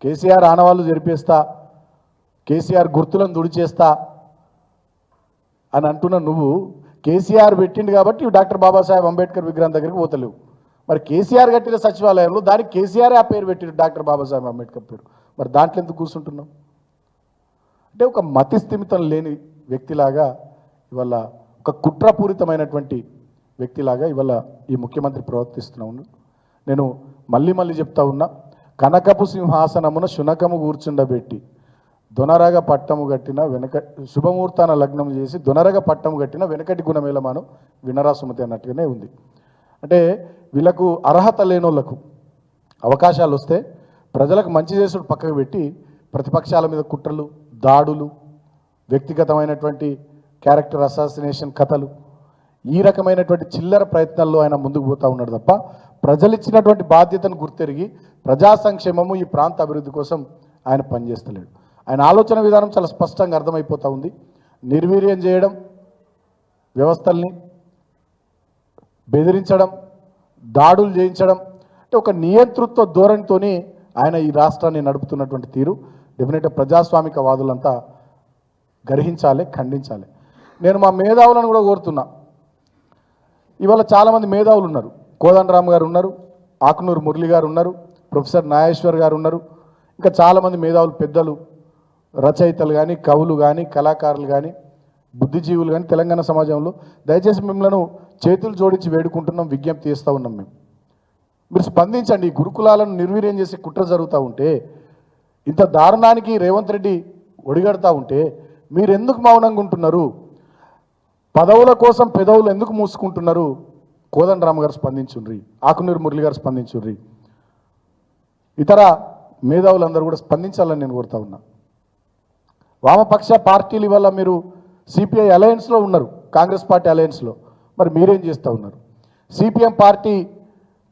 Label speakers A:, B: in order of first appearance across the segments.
A: కేసీఆర్ ఆనవాళ్ళు జరిపేస్తా, కేసీఆర్ గుర్తులను దుడిచేస్తా అని అంటున్న నువ్వు కేసీఆర్ పెట్టిండు కాబట్టి డాక్టర్ బాబాసాహెబ్ అంబేద్కర్ విగ్రహం దగ్గరికి పోతలేవు. మరి కేసీఆర్ కట్టిన సచివాలయంలో దానికి కేసీఆర్ ఆ పేరు పెట్టిండు, డాక్టర్ బాబాసాహెబ్ అంబేద్కర్ పేరు. మరి దాంట్లో ఎందుకు కూర్చుంటున్నావు? అంటే ఒక మతి స్థిమితం లేని వ్యక్తిలాగా ఇవాళ, ఒక కుట్రపూరితమైనటువంటి వ్యక్తిలాగా ఇవాళ ఈ ముఖ్యమంత్రి ప్రవర్తిస్తున్నాను. నేను మళ్ళీ చెప్తా ఉన్నా, కనకపు సింహాసనమున శునకము కూర్చుండబెట్టి దొనరగ పట్టము కట్టిన వెనక శుభముహూర్తాన లగ్నం చేసి దొనరగ పట్టము కట్టిన వెనకటి గుణమేలమాను వినరా సుమతి అన్నట్టుగానే ఉంది. అంటే వీళ్ళకు అర్హత లేనోళ్లకు అవకాశాలు వస్తే ప్రజలకు మంచి చేసుడు పక్కకు పెట్టి ప్రతిపక్షాల మీద కుట్రలు, దాడులు, వ్యక్తిగతమైనటువంటి క్యారెక్టర్ అసాసినేషన్ కథలు, ఈ రకమైనటువంటి చిల్లర ప్రయత్నాల్లో ఆయన ముందుకు పోతూ ఉన్నాడు తప్ప ప్రజలు ఇచ్చినటువంటి బాధ్యతను గుర్తెరిగి ప్రజా సంక్షేమము, ఈ ప్రాంత అభివృద్ధి కోసం ఆయన పనిచేస్తలేడు. ఆయన ఆలోచన విధానం చాలా స్పష్టంగా అర్థమైపోతూ ఉంది. నిర్వీర్యం చేయడం, వ్యవస్థల్ని బెదిరించడం, దాడులు చేయించడం, అంటే ఒక నియంతృత్వ ధోరణితోని ఆయన ఈ రాష్ట్రాన్ని నడుపుతున్నటువంటి తీరు డెఫినెట్గా ప్రజాస్వామిక వాదులంతా గ్రహించాలి, ఖండించాలి. నేను మా మేధావులను కూడా కోరుతున్నా. ఇవాళ చాలామంది మేధావులు ఉన్నారు. కోదండరామ్ గారు ఉన్నారు, ఆకునూరు మురళి గారు ఉన్నారు, ప్రొఫెసర్ నాగేశ్వర్ గారు ఉన్నారు, ఇంకా చాలామంది మేధావులు, పెద్దలు, రచయితలు కానీ, కవులు కానీ, కళాకారులు కానీ, బుద్ధిజీవులు కానీ తెలంగాణ సమాజంలో దయచేసి మిమ్మల్ని చేతులు జోడించి వేడుకుంటున్నాం, విజ్ఞప్తి చేస్తూ ఉన్నాం. మీరు స్పందించండి. ఈ గురుకులాలను నిర్వీర్యం చేసి కుట్ర జరుగుతూ ఉంటే, ఇంత దారుణానికి రేవంత్ రెడ్డి ఒడిగడతా ఉంటే మీరు ఎందుకు మౌనంగా ఉంటున్నారు? పదవుల కోసం పెదవులు ఎందుకు మూసుకుంటున్నారు? కోదండరామ్ గారు స్పందించుండ్రి, ఆకునూరు మురళి గారు స్పందించుండ్రి, ఇతర మేధావులందరూ కూడా స్పందించాలని నేను కోరుతా ఉన్నా. వామపక్ష పార్టీలు వల్ల మీరు సిపిఐ అలయన్స్లో ఉన్నారు, కాంగ్రెస్ పార్టీ అలయన్స్లో, మరి మీరేం చేస్తూ ఉన్నారు? సిపిఎం పార్టీ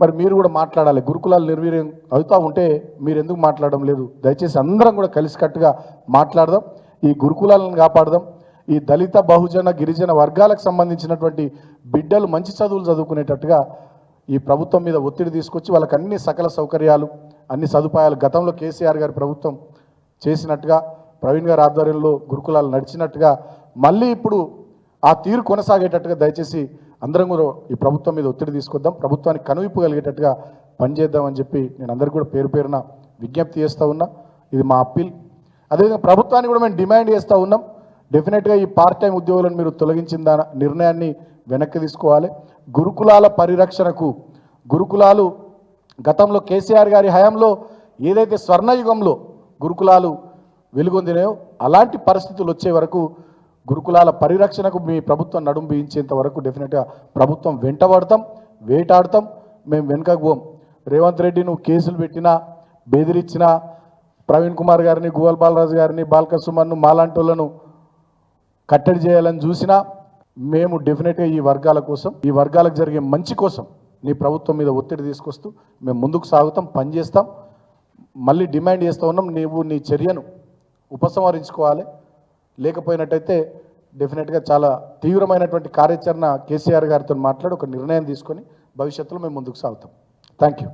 A: మరి మీరు కూడా మాట్లాడాలి. గురుకులాలు నిర్వీర్యం అవుతూ ఉంటే మీరు ఎందుకు మాట్లాడడం లేదు? దయచేసి అందరం కూడా కలిసికట్టుగా మాట్లాడదాం, ఈ గురుకులాలను కాపాడదాం. ఈ దళిత, బహుజన, గిరిజన వర్గాలకు సంబంధించినటువంటి బిడ్డలు మంచి చదువులు చదువుకునేటట్టుగా ఈ ప్రభుత్వం మీద ఒత్తిడి తీసుకొచ్చి వాళ్ళకి అన్ని సకల సౌకర్యాలు, అన్ని సదుపాయాలు గతంలో కేసీఆర్ గారి ప్రభుత్వం చేసినట్టుగా, ప్రవీణ్ గారి ఆధ్వర్యంలో గురుకులాలు నడిచినట్టుగా మళ్ళీ ఇప్పుడు ఆ తీరు కొనసాగేటట్టుగా దయచేసి అందరం కూడా ఈ ప్రభుత్వం మీద ఒత్తిడి తీసుకొద్దాం, ప్రభుత్వానికి కనువిప్పు కలిగేటట్టుగా పనిచేద్దామని చెప్పి నేను అందరికీ కూడా పేరు పేరున విజ్ఞప్తి చేస్తూ ఉన్నా. ఇది మా అప్పీల్. అదేవిధంగా ప్రభుత్వాన్ని కూడా మేము డిమాండ్ చేస్తూ ఉన్నాం. డెఫినెట్గా ఈ పార్ట్ టైం ఉద్యోగులను మీరు తొలగించిన నిర్ణయాన్ని వెనక్కి తీసుకోవాలి. గురుకులాల పరిరక్షణకు, గురుకులాలు గతంలో కేసీఆర్ గారి హయాంలో ఏదైతే స్వర్ణయుగంలో గురుకులాలు వెలుగొందినాయో అలాంటి పరిస్థితులు వచ్చే వరకు గురుకులాల పరిరక్షణకు మీ ప్రభుత్వం నడుం బిగించేంత వరకు డెఫినెట్గా ప్రభుత్వం వెంటబడతాం, వేటాడతాం, మేము వెనుకకు పోం. రేవంత్ రెడ్డి నువ్వు కేసులు పెట్టినా, బెదిరించినా, ప్రవీణ్ కుమార్ గారిని, గోవల్ బాలరాజు గారిని, బాల్క సుమన్ను, మాలాంటి వాళ్ళను కట్టడి చేయాలని చూసినా మేము డెఫినెట్గా ఈ వర్గాల కోసం, ఈ వర్గాలకు జరిగే మంచి కోసం నీ ప్రభుత్వం మీద ఒత్తిడి తీసుకొస్తూ మేము ముందుకు సాగుతాం, పనిచేస్తాం. మళ్ళీ డిమాండ్ చేస్తూ ఉన్నాం, నీవు నీ చర్యను ఉపసంహరించుకోవాలి. లేకపోయినట్టయితే డెఫినెట్గా చాలా తీవ్రమైనటువంటి కార్యాచరణ కేసీఆర్ గారితో మాట్లాడి ఒక నిర్ణయం తీసుకొని భవిష్యత్తులో మేము ముందుకు సాగుతాం. Thank you.